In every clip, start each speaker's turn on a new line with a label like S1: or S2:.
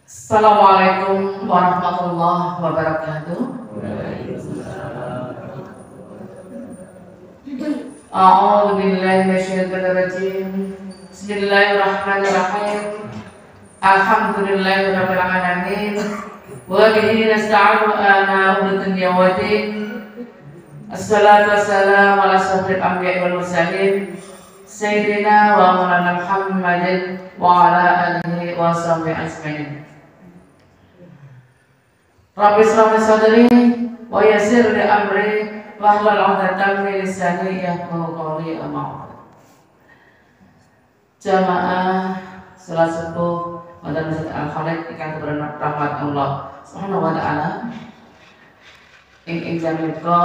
S1: Assalamualaikum warahmatullahi wabarakatuh. A'udzu billahi minasyaitonir rajim. Bismillahirrahmanirrahim. Alhamdulillahirabbil alamin. Wa bihi nasta'inu ala umuri dunya waddin. Assalatu wassalamu ala asyrofil anbiya'i wal mursalin. Sayyidina wa maulana Muhammadin wa ala alihi wa sahbihi ajmain. Rabbi shrah li sadri wa yassir li amri wahlul 'uqdatam min lisani yafqahu qawli. Amma ba'd. Jamaah salat subuh wonten Masjid Al-Khalid ingkang berrahmat Allah Subhanahu wa taala. Ing menika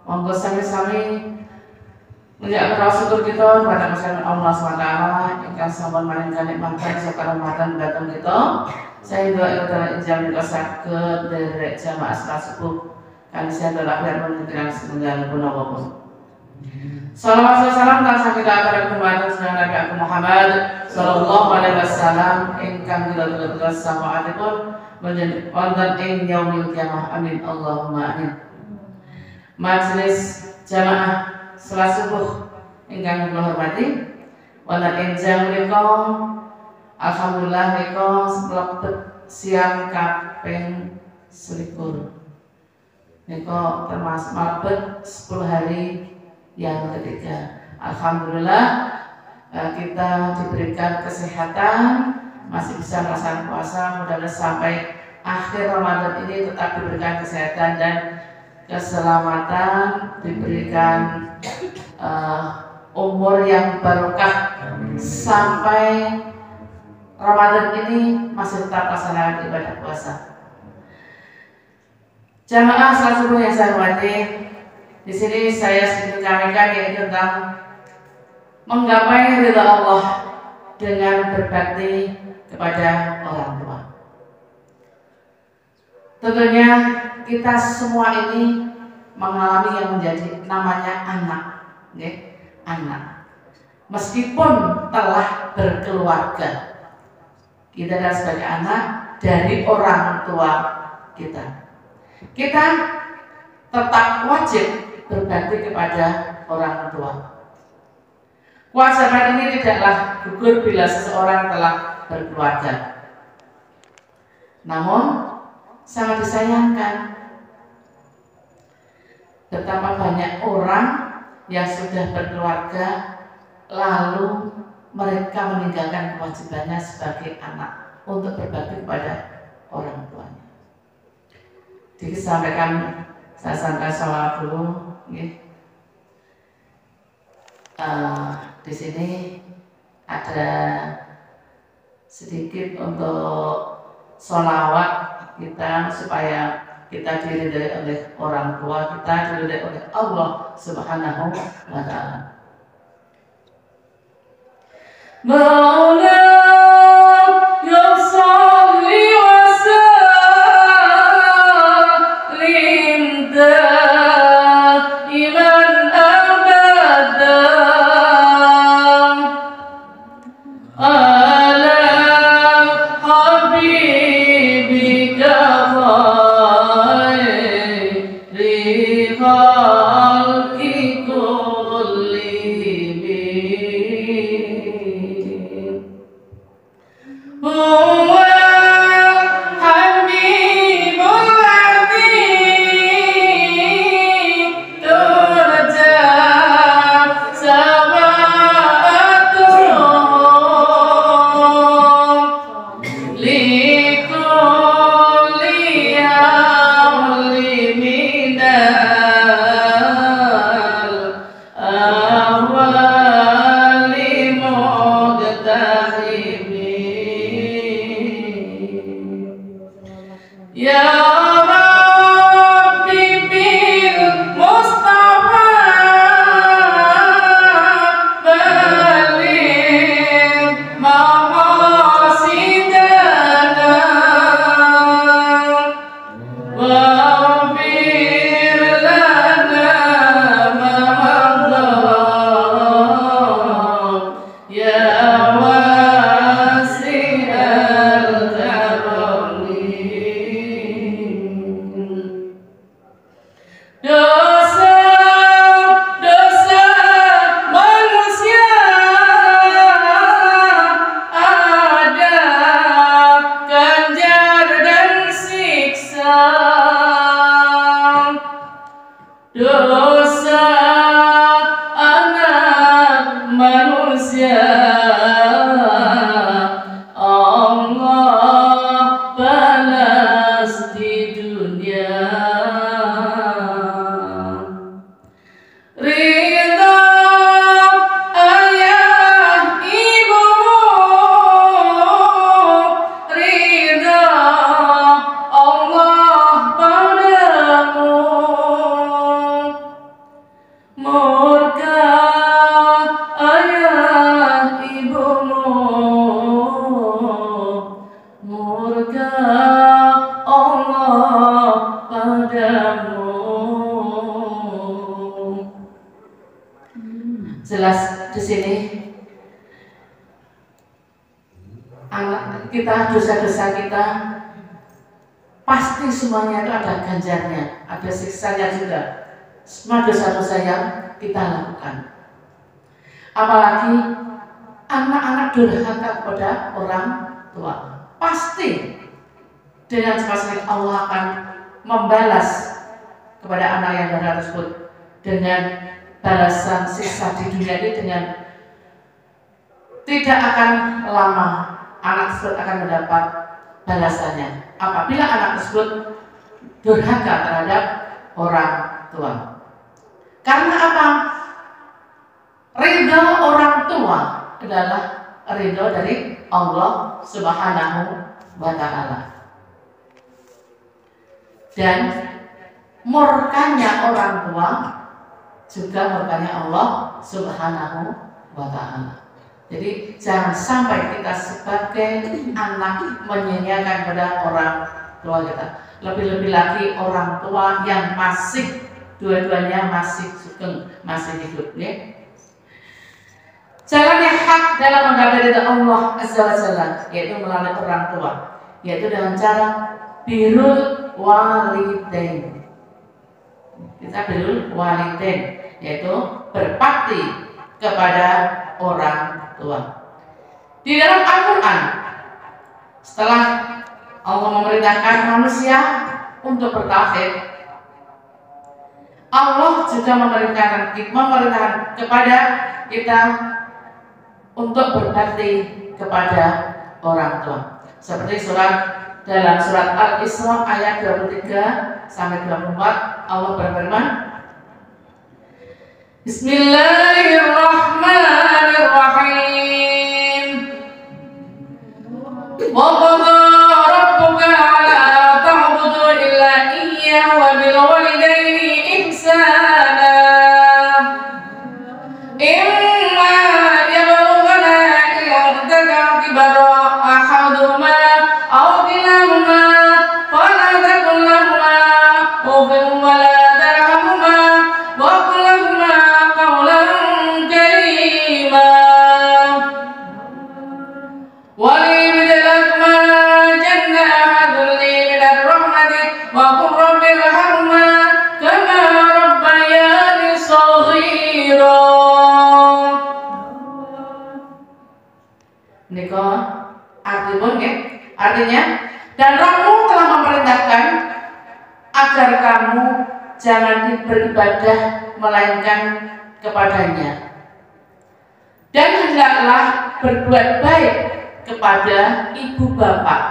S1: monggo sami-sami menjaga syukur kita kepada Allah SWT ingkang sampun maringi nikmatan saka Ramadan dhateng kita. Saya doa utawa injam menika saged derek jamaah salat subuh kan saya akhir menentukan setunggal punapa. Salawat salam tansah kita atur dumateng Nabi Agung Muhammad sallallahu alaihi wasallam ingkang kita syafaatipun menjadi wonten ing yaumil qiyamah. Amin Allahumma amin. Majelis jamaah salat subuh ingkang kula hormati, wonten ing jam menika alhamdulillah menika mlebet siang kaping 21. Menika termasuk mlebet 10 hari yang ketiga. Alhamdulillah kita diberikan kesehatan, masih bisa melaksanakan puasa. Mudah-mudahan sampai akhir Ramadan ini tetap diberikan kesehatan dan keselamatan, diberikan umur yang barokah sampai Ramadan ini masih tetap melaksanakan ibadah puasa. Jamaah salat subuh yang saya hormati, di sini saya sedikit menyampaikan yaitu tentang menggapai ridha Allah dengan berbakti kepada orang tua. Tentunya kita semua ini mengalami yang menjadi namanya anak, anak. Meskipun telah berkeluarga, kita adalah sebagai anak dari orang tua kita. Kita tetap wajib berbakti kepada orang tua. Kewajiban ini tidaklah gugur bila seseorang telah berkeluarga. Namun sangat disayangkan betapa banyak orang yang sudah berkeluarga lalu mereka meninggalkan kewajibannya sebagai anak untuk berbakti kepada orang tuanya. Disampaikan, saya sampaikan salawat dulu. Di sini ada sedikit untuk sholawat kita supaya kita diridhai oleh orang tua kita, diridhai oleh Allah Subhanahu wa taala. Maula ya sholli wa sallim daiman abada ala habibika khairi khalqi kullihim. Huwa habibul ladzi turja sawatuhu likulli hawli minal awali muqtahimin. Ya Rabbi bil Mustafa baligh maqasidana waghfir lana ma madha ya wasi'al karam. kesalahan kita, dosa-dosa kita, pasti semuanya itu ada ganjarnya, ada siksanya juga. Semua dosa-dosa yang kita lakukan. Apalagi anak-anak durhaka kepada orang tua, pasti dengan cepat Allah akan membalas kepada anak yang durhaka tersebut dengan balasan siksa di dunia ini. Dengan tidak akan lama anak tersebut akan mendapat balasannya apabila anak tersebut durhaka terhadap orang tua. Karena apa? Ridho orang tua adalah ridho dari Allah Subhanahu wa Ta'ala. Dan murkanya orang tua juga murkanya Allah Subhanahu wa Ta'ala. Jadi jangan sampai kita sebagai anak menyanyiakan pada orang tua kita. Lebih-lebih lagi orang tua yang masih dua-duanya masih sugeng, masih hidup, ya. Jalan yang hak dalam menggapai ridha Allah Azza wa Jalla yaitu melalui orang tua, yaitu dengan cara birrul walidain. Kita birrul walidain yaitu berbakti kepada orang tua. Di dalam Al-Quran, setelah Allah memerintahkan manusia untuk bertauhid, Allah juga memerintahkan kepada kita untuk berbakti kepada orang tua. Seperti dalam surat Al-Isra ayat 23 sampai 24, Allah berfirman, Bismillahirrahmanirrahim. Wa qada rabbuka alla ta'budu illa iyyahu wa bil walidayni ihsana. Artinya, dan Rabbmu telah memerintahkan agar kamu jangan beribadah melainkan kepadanya, dan hendaklah berbuat baik kepada ibu bapak.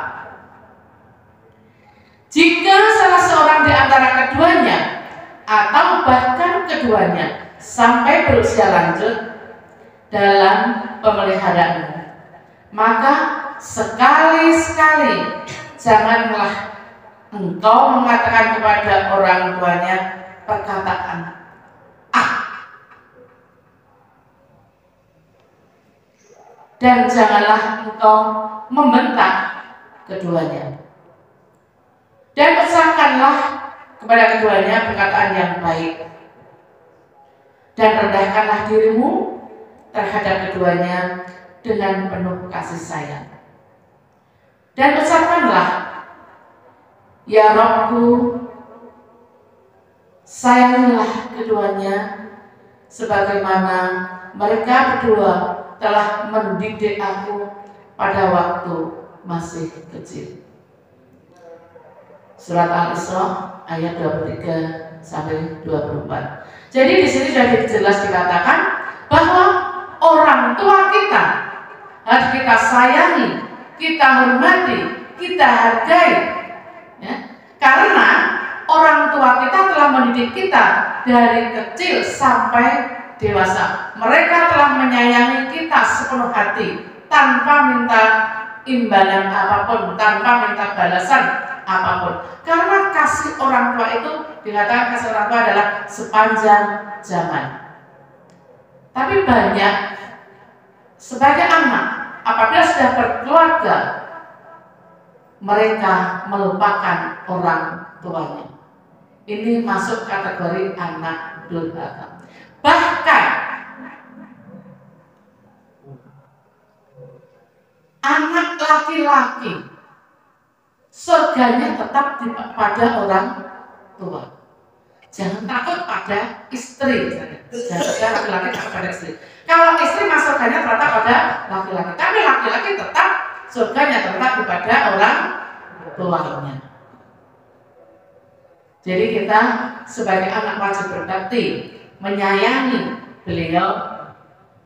S1: Jika salah seorang di antara keduanya atau bahkan keduanya sampai berusia lanjut dalam pemeliharaanmu, maka sekali-sekali janganlah engkau mengatakan kepada orang tuanya perkataan dan janganlah engkau membentak keduanya, dan ucapkanlah kepada keduanya perkataan yang baik, dan rendahkanlah dirimu terhadap keduanya dengan penuh kasih sayang. Dan ucapkanlah, ya Rabbku, sayangilah keduanya sebagaimana mereka berdua telah mendidik aku pada waktu masih kecil. Surat Al-Isra ayat 23 sampai 24. Jadi di sini sudah jelas dikatakan bahwa orang tua kita harus kita sayangi, kita hormati, kita hargai, ya? Karena orang tua kita telah mendidik kita dari kecil sampai dewasa. Mereka telah menyayangi kita sepenuh hati tanpa minta imbalan apapun, tanpa minta balasan apapun. Karena kasih orang tua itu dikatakan kasih orang tua adalah sepanjang zaman. Tapi banyak sebagai anak apabila sudah berkeluarga, mereka melupakan orang tuanya. Ini masuk kategori anak durhaka. Bahkan anak laki-laki surganya tetap pada orang tua. Jangan takut pada istri. Jangan laki-laki takut pada istri. Kalau istri masuk surganya tetap pada laki-laki, tapi laki-laki tetap surganya tetap kepada orang tuanya. Jadi kita sebagai anak wajib berbakti, menyayangi beliau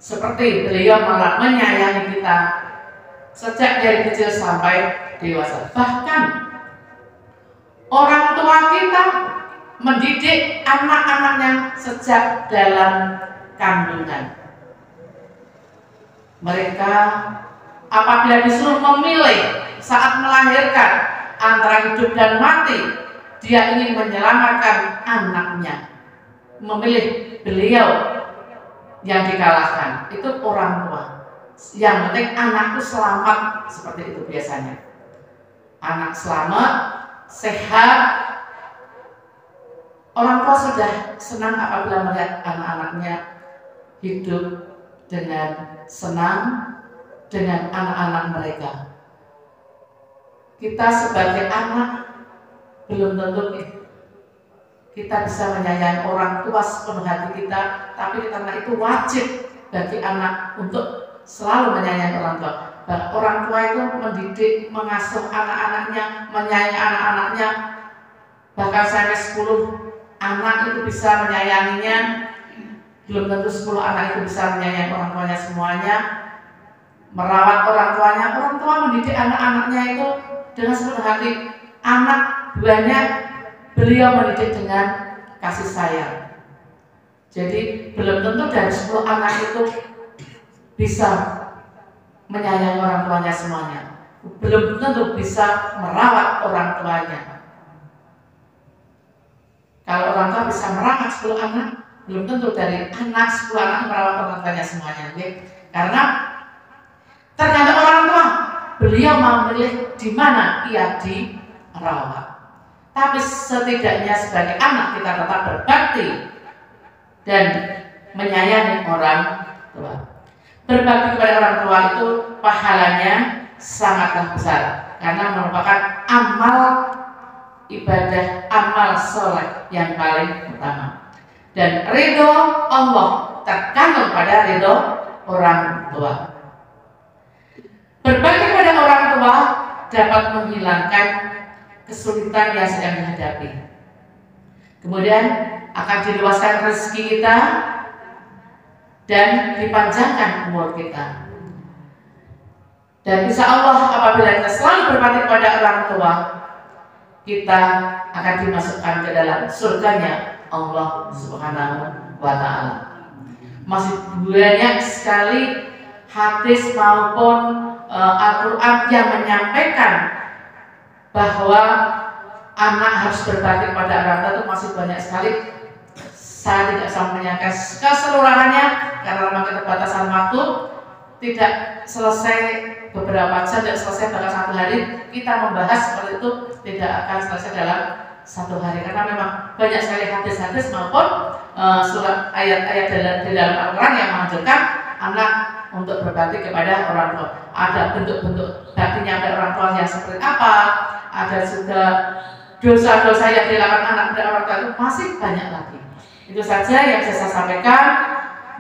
S1: seperti beliau malah menyayangi kita sejak dari kecil sampai dewasa. Bahkan orang tua kita mendidik anak-anaknya sejak dalam kandungan. Mereka apabila disuruh memilih saat melahirkan antara hidup dan mati, dia ingin menyelamatkan anaknya, memilih beliau yang dikalahkan. Itu orang tua. Yang penting anakku selamat, seperti itu biasanya. Anak selamat, sehat. Orang tua sudah senang apabila melihat anak-anaknya hidup dengan senang dengan anak-anak mereka. Kita sebagai anak belum tentu kita bisa menyayangi orang tua sepenuh hati kita, tapi karena itu wajib bagi anak untuk selalu menyayangi orang tua. Orang tua itu mendidik, mengasuh anak-anaknya, menyayangi anak-anaknya, bahkan sampai 10 anak itu bisa menyayanginya. Belum tentu 10 anak itu bisa menyayangi orang tuanya semuanya, merawat orang tuanya. Orang tua mendidik anak-anaknya itu dengan sepenuh hati. Anak buahnya beliau mendidik dengan kasih sayang. Jadi belum tentu dari 10 anak itu bisa menyayangi orang tuanya semuanya. Belum tentu bisa merawat orang tuanya. Kalau orang tua bisa merawat 10 anak, belum tentu dari anak 10 anak merawat orang tuanya semuanya. Karena tergantung orang tua, beliau memilih di mana ia dirawat. Tapi setidaknya sebagai anak kita tetap berbakti dan menyayangi orang tua. Berbakti kepada orang tua itu pahalanya sangatlah besar, karena merupakan amal ibadah, amal soleh yang paling utama. Dan ridho Allah tergantung pada ridho orang tua. Berbakti kepada orang tua dapat menghilangkan kesulitan yang sedang dihadapi. Kemudian akan diluaskan rezeki kita dan dipanjangkan umur kita. Dan insya Allah apabila kita selalu berbakti kepada orang tua, kita akan dimasukkan ke dalam surganya Allah Subhanahu wa Ta'ala. Masih banyak sekali hadis maupun Al-Quran yang menyampaikan bahwa anak harus berbakti kepada orang tua itu masih banyak sekali. Saya tidak bisa menyampaikan keseluruhannya karena memang keterbatasan waktu, tidak selesai beberapa jam, tidak selesai dalam 1 hari. Kita membahas seperti itu tidak akan selesai dalam 1 hari, karena memang banyak sekali hadis-hadis maupun surat ayat-ayat di dalam Al-Quran yang mengajarkan anak untuk berbakti kepada orang tua. Ada bentuk-bentuk baktinya kepada orang tua yang seperti apa, ada juga dosa-dosa yang dilakukan anak kepada orang tua itu masih banyak lagi. Itu saja yang bisa saya sampaikan.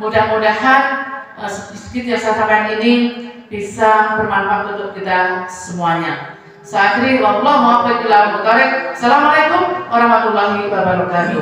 S1: Mudah-mudahan sedikit yang saya sampaikan ini bisa bermanfaat untuk kita semuanya. Saya akhiri, wallahu muwaffiq ila aqwamit thoriq. Assalamualaikum warahmatullahi wabarakatuh.